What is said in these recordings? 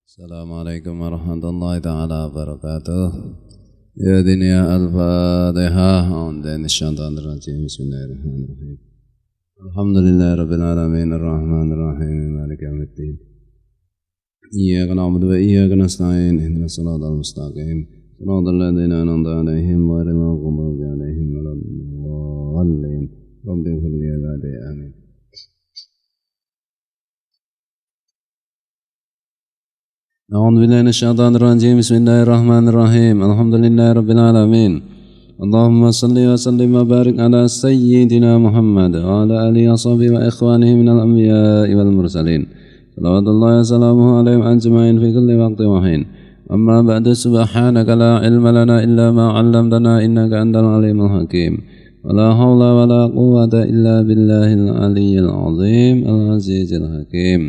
Assalamualaikum warahmatullahi ta'ala wabarakatuh. Ya dunia al-Fatihah. A'udzu bisyaitanir rajim. Bismillahirrahmanirrahim. Alhamdulillahi rabbil alamin arrahmanir rahim maliki yaumiddin. Iyyaka na'budu wa iyyaka nasta'in ihdinas siratal mustaqim. Siratal ladzina an'amta 'alaihim ghairil maghdubi 'alaihim waladdallin. Rabbi ighfir li wa amin. أعوذ بالله من الشيطان الرجيم بسم الله الرحمن الرحيم الحمد لله رب العالمين اللهم صل وسلم وبارك على سيدنا محمد وعلى آله وصحبه وإخوانه من الأنبياء والمرسلين صلوات الله وسلامه عليهم أجمعين في كل وقت وحين أما بعد سبحانك لا علم لنا إلا ما علمتنا إنك أنت العليم الحكيم ولا حول ولا قوة إلا بالله العلي العظيم العزيز الحكيم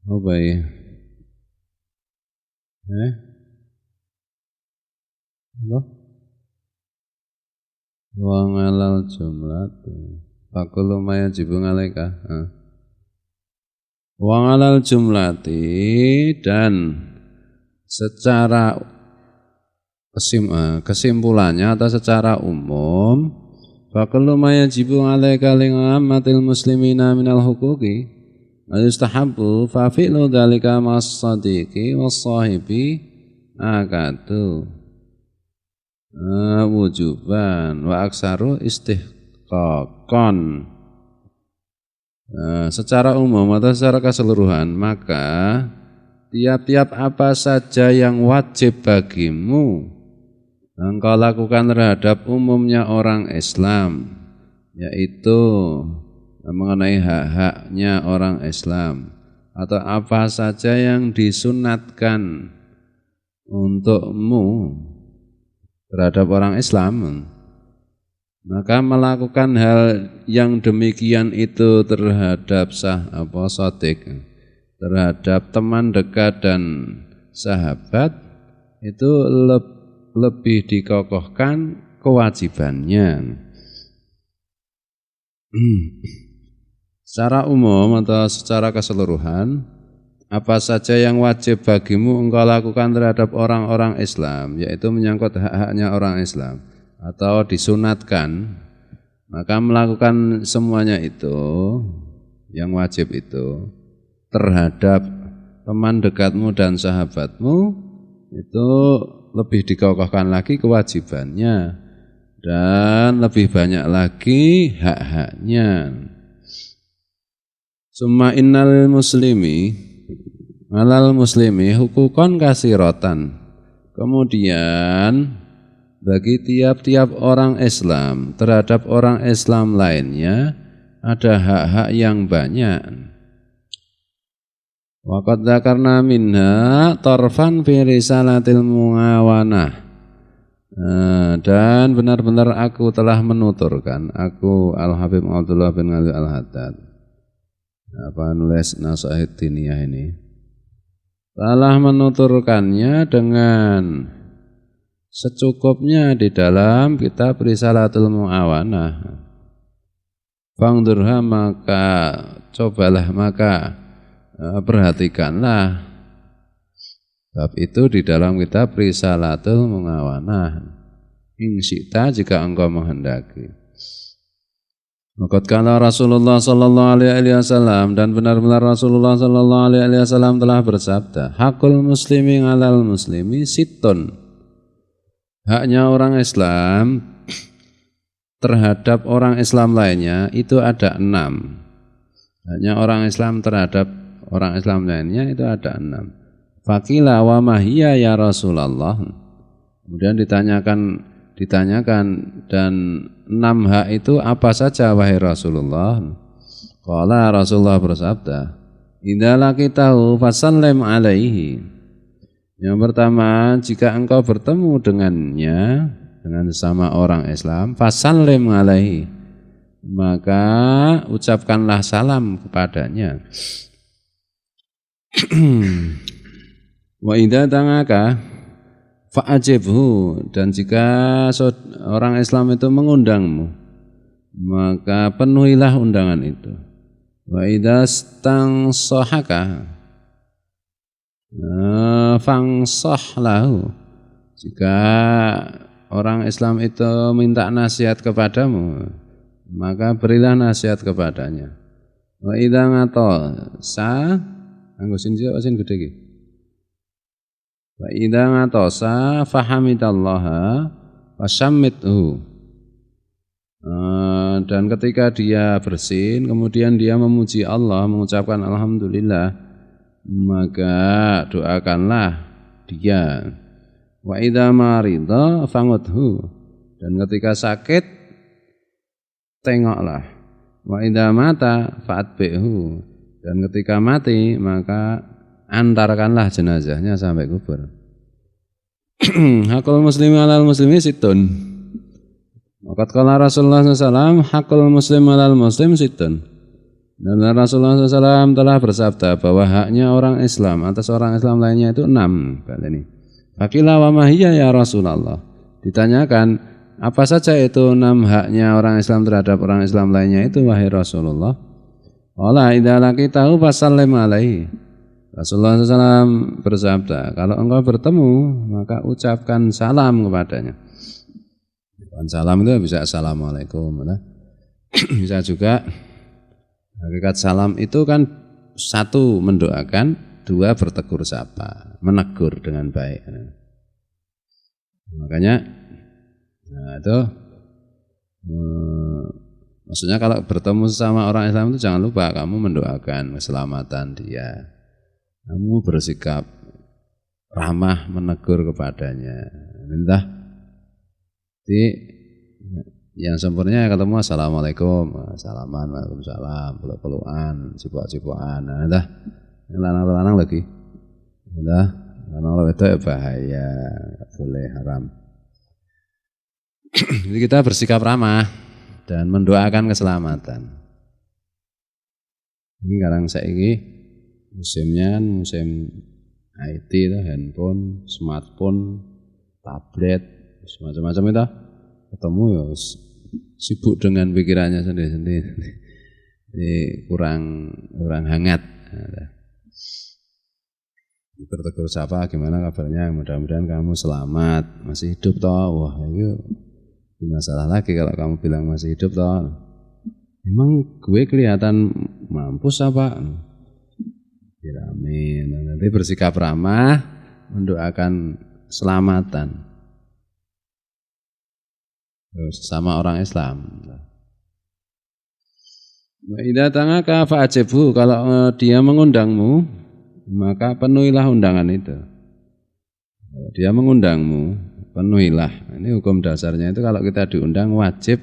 apa ya? Apa? Wa ngalal jumlati. Fakulu maya jibu ngalaika. Wa ngalal jumlati dan secara kesimpulannya atau secara umum fakulu maya jibu ngalaika lingamatil muslimina minal hukuki yustahabbu fa fi'lu dzalika mas-sadiqi was-sahibi akadu wujuban wa aksaru istihqaqan. Secara umum atau secara keseluruhan maka tiap-tiap apa saja yang wajib bagimu engkau lakukan terhadap umumnya orang Islam, yaitu mengenai hak-haknya orang Islam, atau apa saja yang disunatkan untukmu terhadap orang Islam, maka melakukan hal yang demikian itu terhadap shadiq, terhadap teman dekat dan sahabat, itu lebih dikokohkan kewajibannya. Secara umum atau secara keseluruhan, apa saja yang wajib bagimu engkau lakukan terhadap orang-orang Islam, yaitu menyangkut hak-haknya orang Islam atau disunatkan, maka melakukan semuanya itu yang wajib itu terhadap teman dekatmu dan sahabatmu, itu lebih dikokohkan lagi kewajibannya dan lebih banyak lagi hak-haknya. Summa innal muslimi alal muslimi hukukon kasiratan. Kemudian bagi tiap-tiap orang Islam terhadap orang Islam lainnya ada hak-hak yang banyak. Wa qad dzakarna minha tarfan fi risalatil muawanah. Dan benar-benar aku telah menuturkan, aku Al-Habib Abdullah bin Ali Al-Haddad, nulis Nasihat Diniyah ini, telah menuturkannya dengan secukupnya di dalam kitab Risalatul Muawanah. Fangdurha, maka cobalah, maka perhatikanlah bab itu di dalam kitab Risalatul Muawanah. Insyita, jika engkau menghendaki. Maqad kana Rasulullah sallallahu alaihi wasallam, dan benar-benar Rasulullah sallallahu alaihi wasallam telah bersabda, hakul muslimi 'alal muslimi sittun. Haknya orang Islam terhadap orang Islam lainnya itu ada 6. Haknya orang Islam terhadap orang Islam lainnya itu ada 6. Faqila wa mahiya ya Rasulullah. Kemudian ditanyakan dan 6 hak itu apa saja wahai Rasulullah? Qala, Rasulullah bersabda, idza laqitahu fasallim alaihi. Yang pertama, jika engkau bertemu dengannya, dengan sesama orang Islam, fasallim alaihi, maka ucapkanlah salam kepadanya. Wa idza tangaka fa'ajibhu, dan jika orang Islam itu mengundangmu, maka penuhilah undangan itu. Wa idza stansahaka fangsah lahu. Jika orang Islam itu minta nasihat kepadamu, maka berilah nasihat kepadanya. Wa idza ngatosa anggo sin gede iki. Wa idza ngatosa fahamidallaha wasammithu. Dan ketika dia bersin, kemudian dia memuji Allah, mengucapkan alhamdulillah, maka doakanlah dia. Wa idza marida fangudhu. Dan ketika sakit, tengoklah. Wa idza mata fa'atbi'hu. Dan ketika mati, maka antarkanlah jenazahnya sampai kubur. Hakul muslimi alal muslimi situn. Waqad qala Rasulullah SAW, hakul muslim alal muslim situn. Dan Rasulullah SAW telah bersabda bahwa haknya orang Islam atas orang Islam lainnya itu 6. Fakila wa mahiyya ya Rasulullah. Ditanyakan, apa saja itu 6 haknya orang Islam terhadap orang Islam lainnya itu, wahai Rasulullah? Qala idza laqitahu fasallim alaihi. Rasulullah SAW bersabda, kalau engkau bertemu maka ucapkan salam kepadanya. Salam itu bisa assalamualaikum, bisa juga hakikat salam itu kan 1 mendoakan, 2 bertegur sapa, menegur dengan baik. Makanya itu maksudnya kalau bertemu sama orang Islam itu jangan lupa kamu mendoakan keselamatan dia. Kamu bersikap ramah menegur kepadanya. Entah di yang sempurna ketemu assalamualaikum, salaman, waalaikumsalam, peluk-pelukan, cipok-cipokan. Nah, dah lanang-lanang lagi. Dah lanang itu bahaya, enggak boleh, haram. Jadi kita bersikap ramah dan mendoakan keselamatan. Ini sekarang saiki musimnya kan musim IT itu, handphone, smartphone, tablet, semacam-macam itu. Ketemu ya sibuk dengan pikirannya sendiri-sendiri. Ini kurang hangat. Bertegur sapa, gimana kabarnya? Mudah-mudahan kamu selamat, masih hidup toh. Wah, itu masalah lagi kalau kamu bilang masih hidup toh. Emang gue kelihatan mampus apa? Ya, amin. Nanti bersikap ramah, mendoakan keselamatan sama orang Islam. Wa idza tangaka fa'ajibhu, kalau dia mengundangmu maka penuhilah undangan itu. Kalau dia mengundangmu, penuhilah. Ini hukum dasarnya itu kalau kita diundang wajib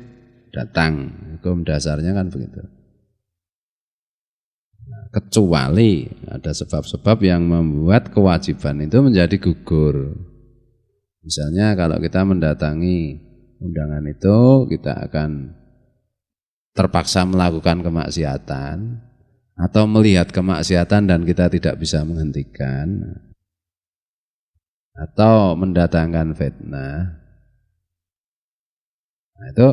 datang. Hukum dasarnya kan begitu. Kecuali ada sebab-sebab yang membuat kewajiban itu menjadi gugur. Misalnya kalau kita mendatangi undangan itu, kita akan terpaksa melakukan kemaksiatan atau melihat kemaksiatan dan kita tidak bisa menghentikan, atau mendatangkan fitnah. Nah, itu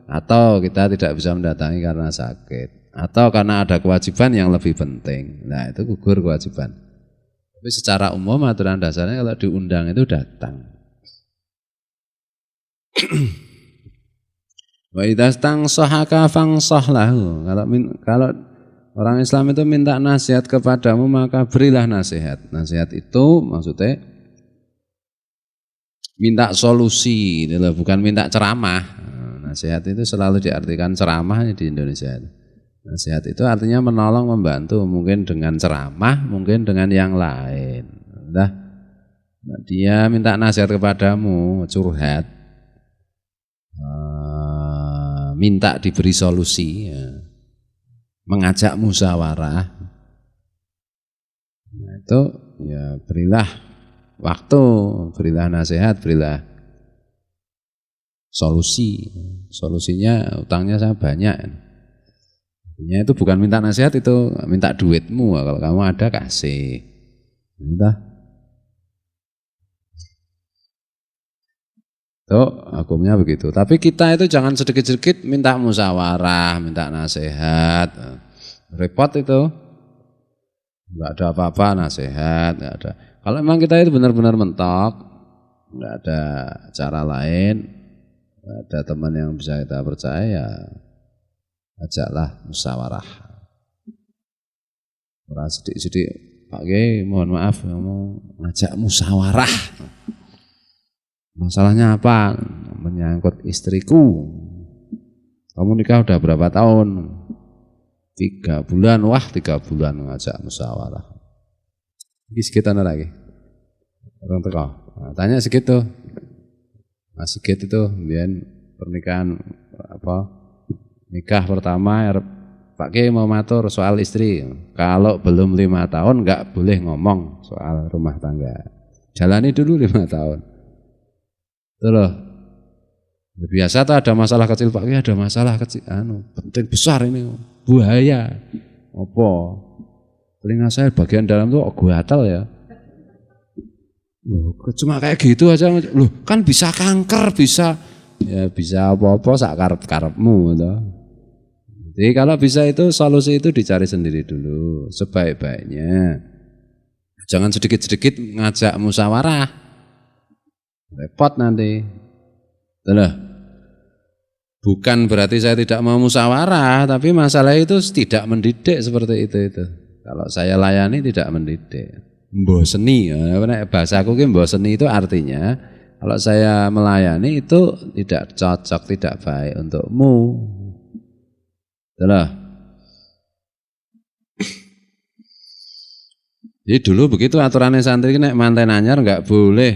atau kita tidak bisa mendatangi karena sakit atau karena ada kewajiban yang lebih penting. Nah, itu gugur kewajiban. Tapi secara umum aturan dasarnya kalau diundang itu datang. Wa idza stansahaka fangsah lahu. Kalau orang Islam itu minta nasihat kepadamu maka berilah nasihat. Nasihat itu maksudnya minta solusi, bukan minta ceramah. Nasihat itu selalu diartikan ceramah di Indonesia. Nasihat itu artinya menolong, membantu, mungkin dengan ceramah, mungkin dengan yang lain. Dia minta nasihat kepadamu, curhat, minta diberi solusi, mengajak musyawarah. Nah, itu ya berilah waktu, berilah nasihat, berilah solusi. Solusinya utangnya saya banyak. Artinya itu bukan minta nasihat, itu minta duitmu. Kalau kamu ada kasih. Entah. Hukumnya begitu. Tapi kita itu jangan sedikit-sedikit minta musyawarah, minta nasihat. repot itu. Enggak ada apa-apa, nasihat, enggak ada. Kalau memang kita itu benar-benar mentok, enggak ada cara lain, enggak ada teman yang bisa kita percaya, ajaklah musyawarah. Ora sidik-sidik, Pak Kiai mohon maaf mau ngajak musyawarah. Masalahnya apa? Menyangkut istriku. Kamu nikah udah berapa tahun? 3 bulan. Wah 3 bulan ngajak musyawarah. Ini sekitar lagi. Orang teko. Nah, tanya segitu. Mas Sigit itu kemudian pernikahan apa? Nikah pertama Pak Kiai mau matur soal istri. Kalau belum 5 tahun enggak boleh ngomong soal rumah tangga. Jalani dulu 5 tahun. Itu loh. Biasa tuh ada masalah kecil Pak Kiai, ada masalah kecil penting besar ini. Buaya. Apa? Telinga saya bagian dalam tuh gatal ya. Loh, cuma kayak gitu aja. Loh, kan bisa kanker, bisa ya bisa apa-apa sak karep-karepmu gitu. Jadi kalau bisa itu solusi itu dicari sendiri dulu sebaik-baiknya. Jangan sedikit-sedikit ngajak musyawarah. Repot nanti. Itulah. Bukan berarti saya tidak mau musyawarah, tapi masalah itu tidak mendidik seperti itu. Kalau saya layani tidak mendidik. Mboseni, bahasaku ki mboseni itu artinya kalau saya melayani itu tidak cocok, tidak baik untukmu. Itulah. Jadi dulu begitu aturannya santri nek manten anyar enggak boleh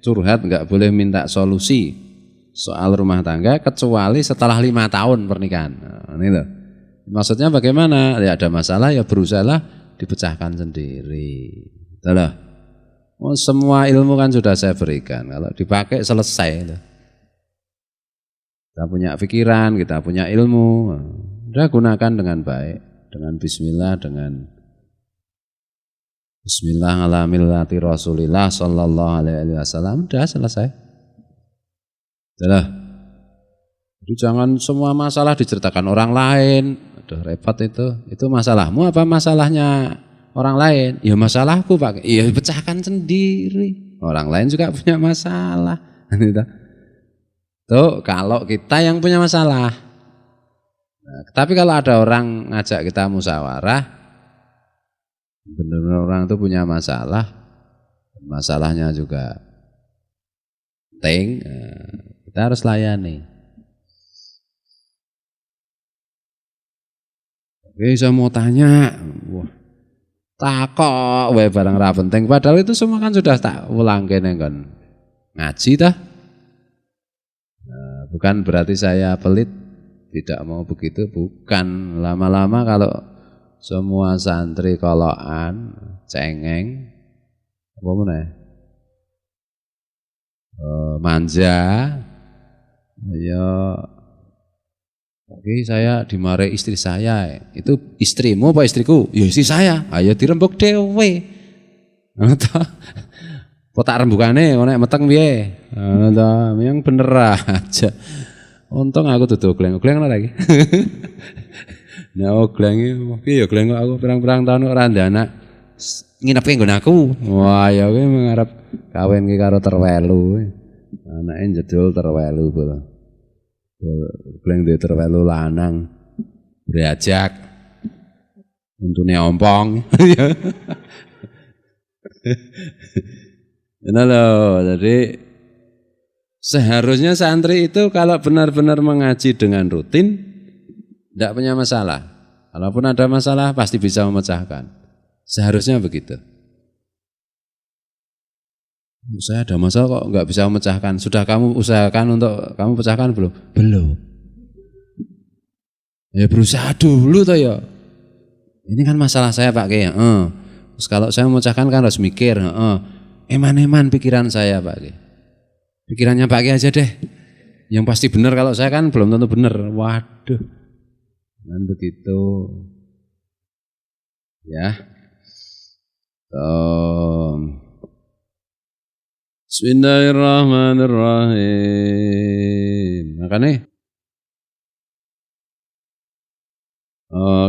curhat, enggak boleh minta solusi soal rumah tangga kecuali setelah 5 tahun pernikahan. Nah, ini loh. Maksudnya bagaimana? Ya ada masalah ya berusaha dipecahkan sendiri. Itulah. Oh, semua ilmu kan sudah saya berikan. Kalau dipakai selesai. Kita punya pikiran, kita punya ilmu. Udah gunakan dengan baik, dengan bismillah, dengan bismillah ala millati Rasulillah sallallahu alaihi wasallam, udah selesai. Udah. Jadi jangan semua masalah diceritakan orang lain. Aduh repot itu. Itu masalahmu apa masalahnya orang lain? Ya masalahku Pak. Ya pecahkan sendiri. Orang lain juga punya masalah. Tuh kalau kita yang punya masalah. Nah, tapi kalau ada orang ngajak kita musyawarah, benar-benar orang itu punya masalah, masalahnya juga penting, kita harus layani. Oke, saya mau tanya, wah, takok, barang ra penting. Padahal itu semua kan sudah tak ulang kene kan ngaji dah. Nah, bukan berarti saya pelit. Tidak mau begitu, bukan. Lama-lama kalau semua santri kolokan, cengeng, apa mana? Manja, ya, oke saya dimarahi istri saya. Itu istrimu apa istriku? Ya istri saya. Ayo dirembuk dewe. Potak rembukane, nek meteng piye? Yang bener aja. Untung aku tuh gleng lagi. Nah, gleng iki ya gleng aku pirang-pirang tahun ora ndanak nginep nggon aku. Wah, ya kuwi ngarep kawin ki karo terwelu. Anake jedul terwelu bol. Gleng duwe terwelu lanang. Berajak. Untune ompong. Nah lho, jadi seharusnya santri itu kalau benar-benar mengaji dengan rutin, tidak punya masalah. Kalaupun ada masalah pasti bisa memecahkan. Seharusnya begitu. Saya ada masalah kok nggak bisa memecahkan. Sudah kamu usahakan untuk kamu pecahkan belum? Belum. Ya berusaha dulu toh ya. Ini kan masalah saya Pak Kiai. Terus kalau saya memecahkan kan harus mikir. Eman-eman pikiran saya Pak Kiai. Pikirannya Pak Kiai aja deh. Yang pasti benar, kalau saya kan belum tentu benar. Waduh. Dan begitu. Ya. Bismillahirrahmanirrahim. Makanya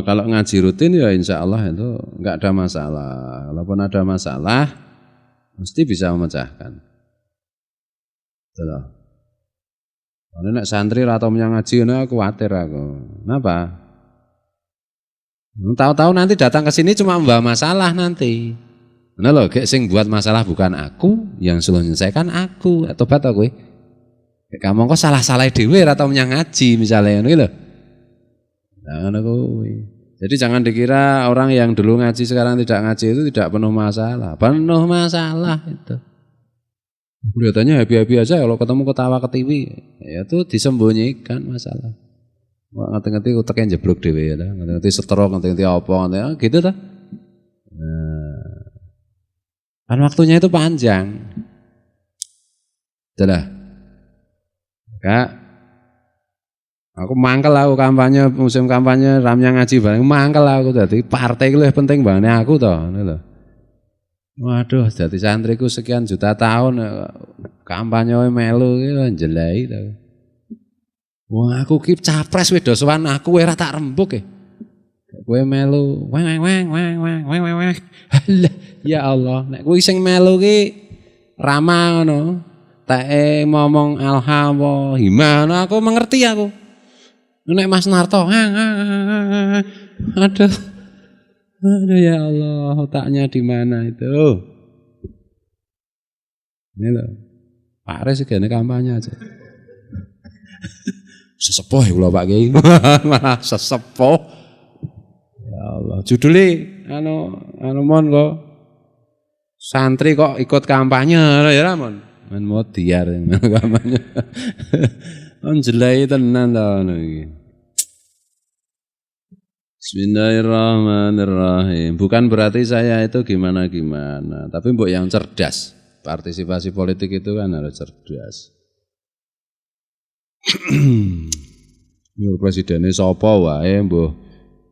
Kalau ngaji rutin ya insya Allah itu enggak ada masalah. Walaupun ada masalah, mesti bisa memecahkan. Betul. Kalau nek santri atau menyang ngaji, aku khawatir aku. Kenapa? Tahu-tahu nanti datang ke sini cuma membawa masalah nanti. Nah loh, sing buat masalah bukan aku, yang suruh menyelesaikan aku. Tobat aku. Kamu kok salah-salah dhewe atau menyang ngaji misalnya ngono lho. Nah, jadi jangan dikira orang yang dulu ngaji sekarang tidak ngaji itu tidak penuh masalah. Penuh masalah itu. Kelihatannya happy-happy aja kalau ketemu ketawa ketiwi, ya itu disembunyikan masalah. Ngerti-ngerti uteknya jeblok dhewe ya, ngerti-ngerti stroke, ngerti-ngerti apa, gitu ta. Nah, kan waktunya itu panjang. Itulah. Kak, aku mangkel aku kampanye, musim kampanye ramnya ngaji bareng mangkel aku dadi partai ku luwih penting bangane aku to, ngono lho. Waduh, dadi santriku sekian juta tahun kampanye melu ki jelai to. Wong aku ki capres wis do sowan aku ora tak rembug e. Kowe melu weng weng weng weng weng weng weng. Ya Allah, nek kowe sing melu ki ramah ngono. Teke ngomong alhamdulillah gimana aku mengerti aku. Nek Mas Narto aduh ya Allah, otaknya di mana itu? Ini loh, Pak Res segini kampanye aja. Sesepuh ya Pak Kiai, malah sesepuh. Ya Allah, judulnya anu mon kok santri kok ikut kampanye ya Ramon. Men mau diar kampanye. On jelai tenan ta ngono iki. Bismillahirrahmanirrahim. Bukan berarti saya itu gimana-gimana, tapi mbok yang cerdas. Partisipasi politik itu kan harus cerdas. Yo presidennya sapa wae mbah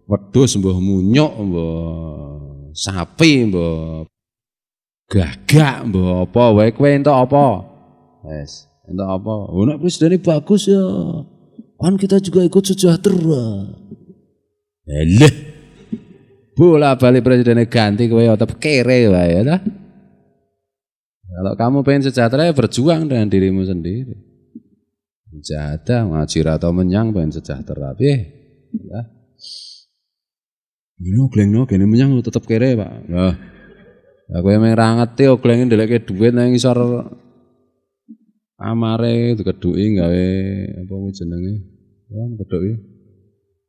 wedhus, mbah munyuk, mbah sapi, mbah gagak, mbah apa wae kowe entuk apa? Wes, entuk apa? Oh nek presidennya bagus ya. Kan kita juga ikut sejahtera. Elah. Bola balik presidennya ganti kowe tetep kere wae ya. Kalau kamu pengen sejahtera ya berjuang dengan dirimu sendiri. Sejahtera ngaji atau menyang pengen sejahtera piye? Ya. Ini oglengno gene menyang tetep kere, Pak. Lah. Aku yang ra ngerti oglenge ndeleke dhuwit nang ngisor amare dikeduki gawe apa kuwi jenenge? Ya keduki.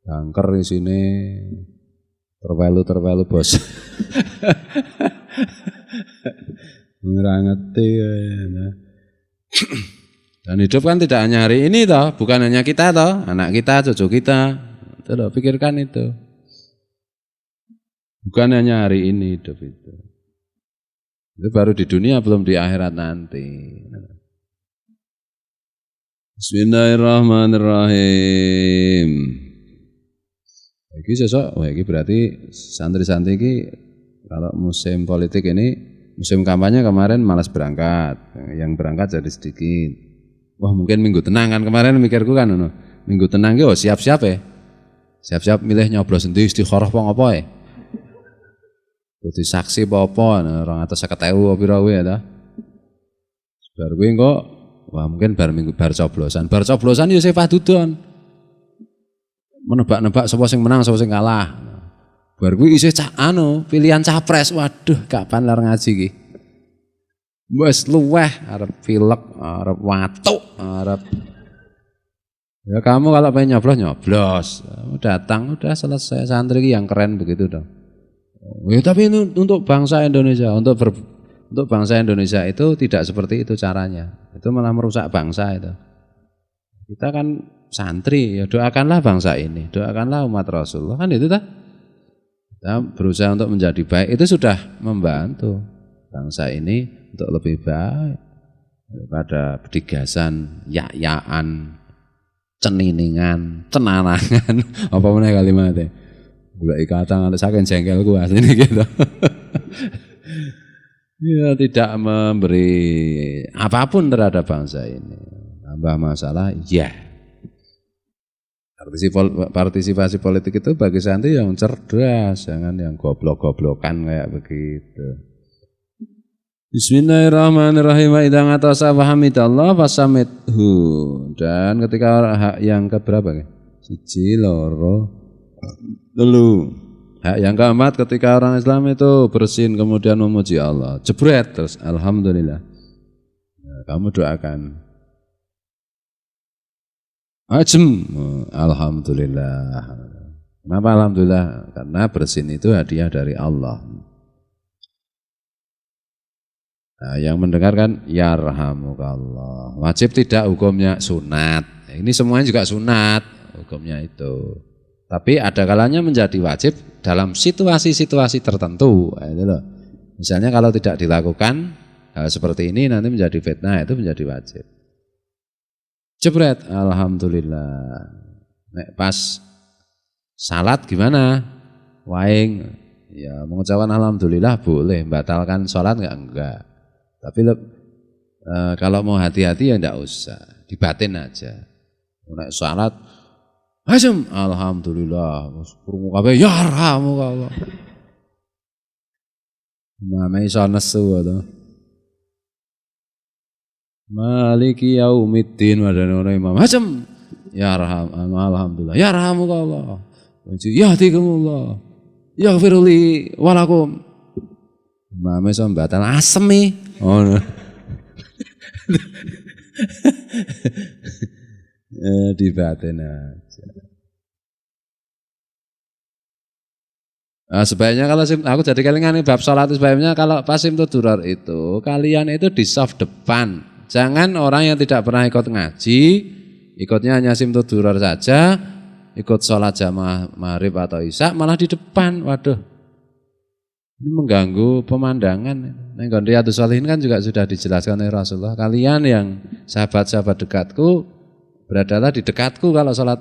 Angker isine terwelu bos. Ora ngerti ya. Dan hidup kan tidak hanya hari ini toh, bukan hanya kita toh, anak kita, cucu kita. Itu loh, pikirkan itu. Bukan hanya hari ini hidup itu. Itu baru di dunia, belum di akhirat nanti. Bismillahirrahmanirrahim. Iki sesok, wah iki berarti santri-santri iki kalau musim politik ini, musim kampanye kemarin malas berangkat, yang berangkat jadi sedikit. Wah mungkin minggu tenang kan kemarin mikirku kan, minggu tenang yo siap-siap ya, siap-siap milih nyoblos sendiri istikharah apa ya. Jadi saksi apa, orang atas 50.000 pira kuwi ya ta. Bar kuwi kok wah mungkin bar minggu bar coblosan yo Sefah Dudon. Menebak-nebak sapa sing menang sapa sing kalah. Bar kuwi isih pilihan capres. Waduh, kapan lar ngaji iki. Wes luweh arep pilek, arep watuk, arep. Ya kamu kalau pengen nyoblos. Datang udah selesai santri yang keren begitu dong. Ya, tapi itu untuk bangsa Indonesia, untuk bangsa Indonesia itu tidak seperti itu caranya. Itu malah merusak bangsa itu. Kita kan santri, ya doakanlah bangsa ini, doakanlah umat Rasulullah kan itu tak? Kita berusaha untuk menjadi baik, itu sudah membantu bangsa ini untuk lebih baik daripada bedigasan, yak-yakan, ceniningan, cenanangan, apa meneh kalimatnya. Gula ikatan ada saking jengkel gua asline gitu. Ya tidak memberi apapun terhadap bangsa ini. Tambah masalah, ya. Partisipasi politik itu bagi santri yang cerdas, jangan yang goblok-goblokan kayak begitu. Bismillahirrahmanirrahim. Wa idza ngatasa wa hamidallah fasamithu. Dan ketika hak yang keberapa? Siji, loro, telu. Hak yang keempat ketika orang Islam itu bersin kemudian memuji Allah. Jebret terus alhamdulillah. Nah, kamu doakan. Ajem, alhamdulillah. Kenapa alhamdulillah? Karena bersin itu hadiah dari Allah. Nah, yang mendengarkan yarhamukallah. Wajib tidak, hukumnya sunat. Ini semuanya juga sunat hukumnya itu. Tapi ada kalanya menjadi wajib dalam situasi-situasi tertentu. Itu loh. Misalnya kalau tidak dilakukan hal seperti ini nanti menjadi fitnah, itu menjadi wajib. Jebret, alhamdulillah. Nek pas salat gimana? Waing, ya mengucapkan alhamdulillah boleh, batalkan salat enggak. Tapi kalau mau hati-hati ya enggak usah, dibatin aja. Nek salat, asem, alhamdulillah, krungu kabeh yarhamukallah. Mame iso nesu to. Maliki yaumiddin wadana Imam Hasan alhamdulillah yarhamukallah yahdikumullah yaghfirli walakum. Mame iso batal asemi ngono. Dibatin aja. Nah, sebaiknya kalau aku jadi kelingan bab salat, sebaiknya kalau pas simtudurar itu kalian itu di saf depan. Jangan orang yang tidak pernah ikut ngaji, ikutnya hanya simtudurar saja, ikut sholat jamaah maghrib atau isya malah di depan. Waduh, ini mengganggu pemandangan. Nenggon Riyadhus Shalihin kan juga sudah dijelaskan oleh Rasulullah. Kalian yang sahabat-sahabat dekatku beradalah di dekatku kalau sholat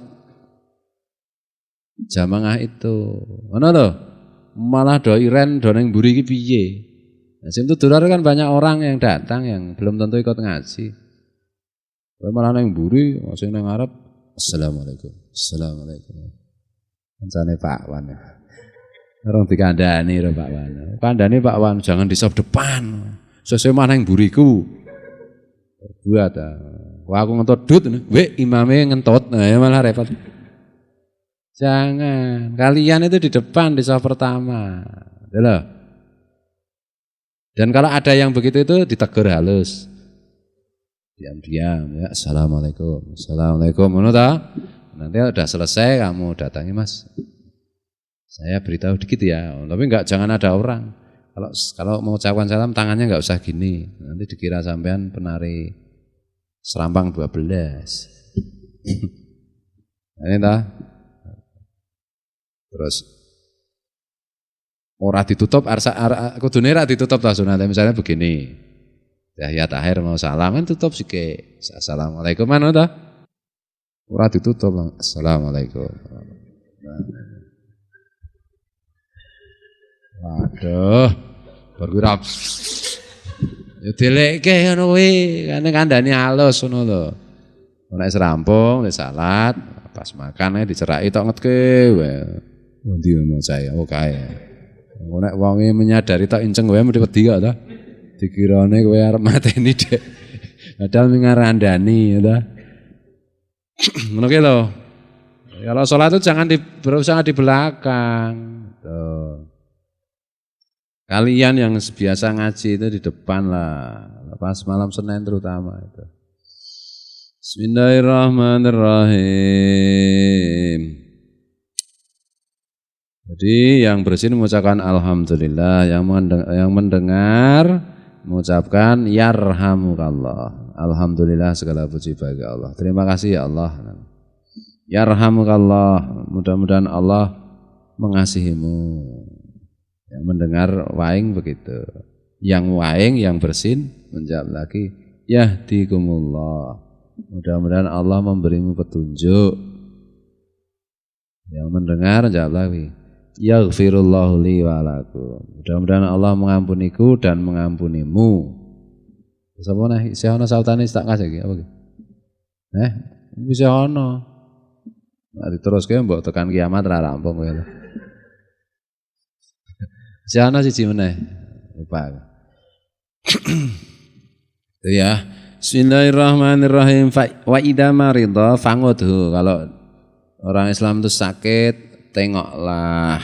jamaah itu. Mana loh? Malah doiren doneng mburi iki piye? Nah, simtudurar kan banyak orang yang datang yang belum tentu ikut ngaji. Kowe malah nang mburi, sing nang ngarep assalamualaikum. Assalamualaikum. Kancane Pak Wan. Orang dikandani karo Pak Wan. Kandani Pak Wan jangan di sop depan. Sesuk mah nang mburiku. Buat wah aku ngentut dut, imame ngentut, nah ya malah repot. Jangan, kalian itu di depan di saf pertama. Loh. Dan kalau ada yang begitu itu ditegur halus. Diam-diam ya, assalamualaikum. Assalamualaikum. Nanti udah selesai kamu datangi Mas. Saya beritahu dikit ya, tapi jangan ada orang. Kalau mau ucapkan salam tangannya enggak usah gini. Nanti dikira sampean penari serampang 12. Ini dah. Terus ora ditutup kudune ora ditutup ta sunate misalnya begini. Tahiyat akhir mau salam kan tutup sike. Assalamualaikum mana ta? Ora ditutup. Assalamualaikum. Waduh. Bergurap. Ya delekke ngono kuwi, kandhane halus ngono lho. Nek serampung, nek salat, pas makan diceraki tok ngetke wae. Ndi mau saya, kae. Nek wonge menyadari tak inceng wae mesti wedi kok ta. Dikirane kowe arep mateni Dek. Padahal ngarandani ya ta. Ngono ki lho. Kalau salat itu jangan berusaha di belakang. Tuh. Kalian yang biasa ngaji itu di depan lah. Pas malam Senin terutama itu. Bismillahirrahmanirrahim. Jadi yang bersin mengucapkan alhamdulillah, yang mendengar mengucapkan yarhamukallah. Alhamdulillah segala puji bagi Allah. Terima kasih ya Allah. Yarhamukallah. Mudah-mudahan Allah mengasihimu. Yang mendengar waing begitu. Yang waing, yang bersin menjawab lagi yahdikumullah. Mudah-mudahan Allah memberimu petunjuk. Yang mendengar jawab lagi yaghfirullahu li wa lakum. Mudah-mudahan Allah mengampuniku dan mengampunimu. Sapa nek isih ana sautane tak kasih iki apa iki? Bisa ana. Nek diteruske mbok tekan kiamat ra rampung kowe. Siana siji meneh. Lupa. Itu ya. Bismillahirrahmanirrahim. Wa idza marida fangudhu. Kalau orang Islam itu sakit, tengoklah.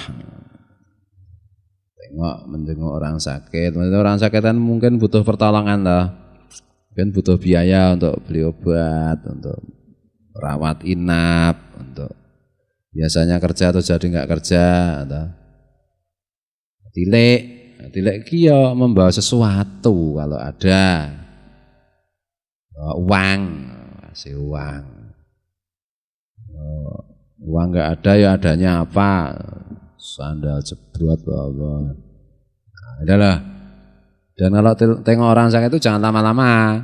Menjenguk orang sakit. Maksudnya orang sakit kan mungkin butuh pertolongan lah. Mungkin butuh biaya untuk beli obat, untuk rawat inap, untuk biasanya kerja atau jadi nggak kerja, atau tilek kia membawa sesuatu kalau ada uang, kasih uang. Uang nggak ada ya adanya apa? Sandal jebrot bawa. Nah, adalah. Dan kalau tengok orang sakit itu jangan lama-lama.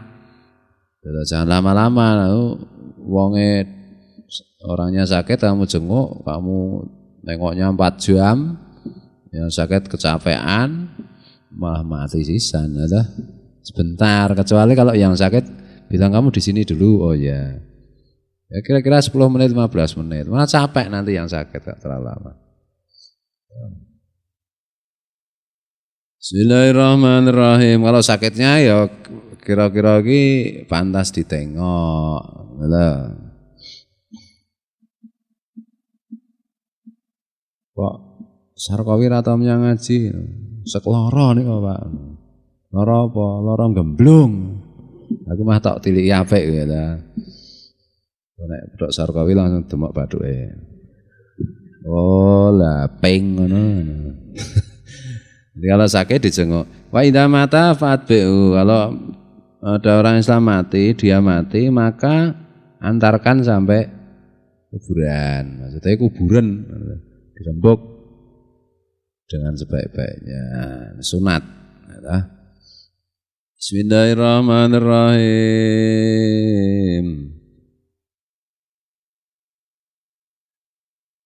Jangan lama-lama. Wonge orangnya sakit kamu jenguk, kamu nengoknya 4 jam. Yang sakit kecapean, malah mati sisan. Ada sebentar. Kecuali kalau yang sakit bilang kamu di sini dulu. Oh ya. Ya kira-kira 10 menit 15 menit. Malah capek nanti yang sakit gak terlalu lama. Bismillahirrahmanirrahim. Kalau sakitnya ya kira-kira iki pantas ditengok. Lha. Kok Sarkawi ra tau menyang ngaji. Sekloro niku, Pak. Lara apa? Lara gemblung. Aku mah tak tiliki apik ya ta. Nek Dok Sarkawi langsung demok bathuke. Oh lah ping ngono. Jadi kalau sakit dijenguk. Wa idza mata fatbi'u. Kalau ada orang Islam mati, dia mati, maka antarkan sampai kuburan. Maksudnya kuburan dirembuk dengan sebaik-baiknya. Sunat. Bismillahirrahmanirrahim.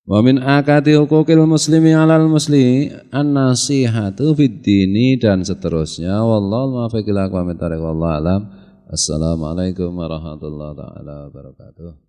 Wa min akati huquqil muslimi 'alal muslim an-nasihatu fid dini dan seterusnya. Wallahu muwaffiq ila aqwamit thoriq wallahu alam. Assalamualaikum warahmatullahi taala wabarakatuh.